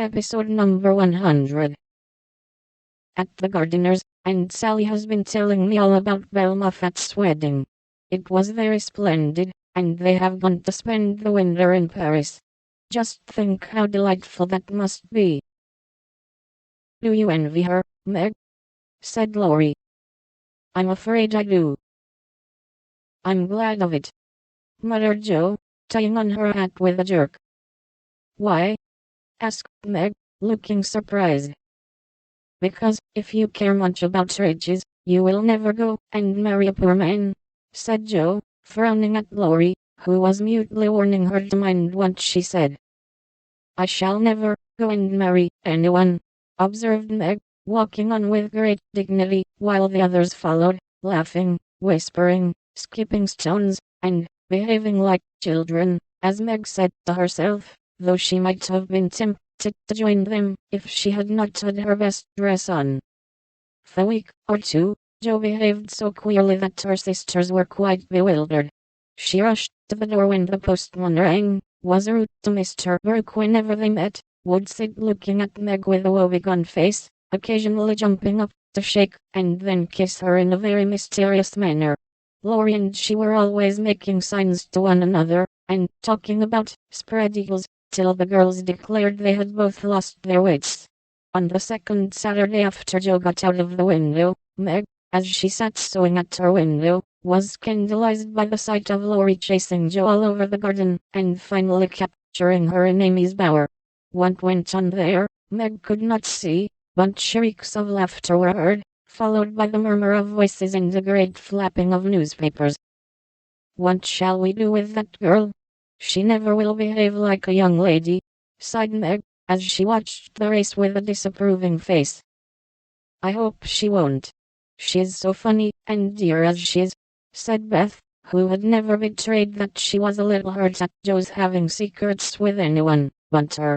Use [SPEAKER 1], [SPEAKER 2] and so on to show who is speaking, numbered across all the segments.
[SPEAKER 1] Episode number 100. At the gardener's, and Sally has been telling me all about Belle Moffat's wedding. It was very splendid, and they have gone to spend the winter in Paris. Just think how delightful that must be. Do you envy her, Meg? Said Laurie. I'm afraid I do. I'm glad of it, muttered Jo, tying on her hat with a jerk. Why? Asked Meg, looking surprised. Because, if you care much about riches, you will never go and marry a poor man, said Jo, frowning at Laurie, who was mutely warning her to mind what she said. I shall never go and marry anyone, observed Meg, walking on with great dignity, while the others followed, laughing, whispering, skipping stones, and behaving like children, as Meg said to herself, though she might have been tempted to join them if she had not had her best dress on. For a week or two, Jo behaved so queerly that her sisters were quite bewildered. She rushed to the door when the postman rang, was rude to Mr. Burke whenever they met, would sit looking at Meg with a woebegone face, occasionally jumping up to shake and then kiss her in a very mysterious manner. Laurie and she were always making signs to one another, and talking about spread eagles, till the girls declared they had both lost their wits. On the second Saturday after Jo got out of the window, Meg, as she sat sewing at her window, was scandalized by the sight of Laurie chasing Jo all over the garden, and finally capturing her in Amy's bower. What went on there, Meg could not see, but shrieks of laughter were heard, followed by the murmur of voices and a great flapping of newspapers. What shall we do with that girl? She never will behave like a young lady, sighed Meg, as she watched the race with a disapproving face. I hope she won't. She's so funny and dear as she is, said Beth, who had never betrayed that she was a little hurt at Jo's having secrets with anyone but her.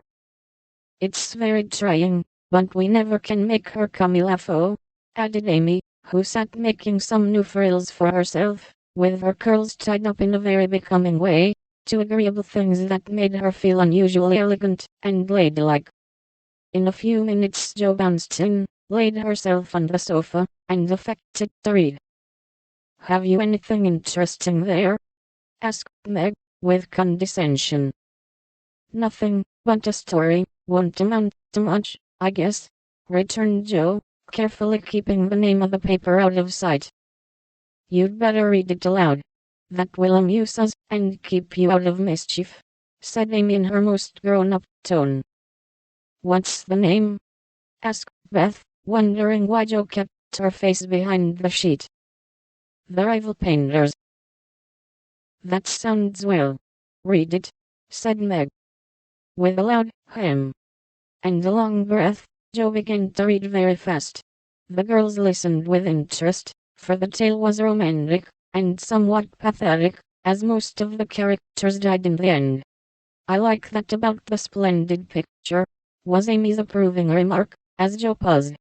[SPEAKER 1] It's very trying, but we never can make her come laugh, added Amy, who sat making some new frills for herself, with her curls tied up in a very becoming way, two agreeable things that made her feel unusually elegant and ladylike. In a few minutes Jo bounced in, laid herself on the sofa, and affected to read. Have you anything interesting there? Asked Meg, with condescension. Nothing, but a story, won't amount to much, I guess, returned Jo, carefully keeping the name of the paper out of sight. You'd better read it aloud. That will amuse us, and keep you out of mischief, said Amy in her most grown-up tone. What's the name? Asked Beth, wondering why Jo kept her face behind the sheet. The Rival Painters. That sounds well. Read it, said Meg. With a loud hem and a long breath, Jo began to read very fast. The girls listened with interest, for the tale was romantic, and somewhat pathetic, as most of the characters died in the end. I like that about the splendid picture, was Amy's approving remark, as Jo paused.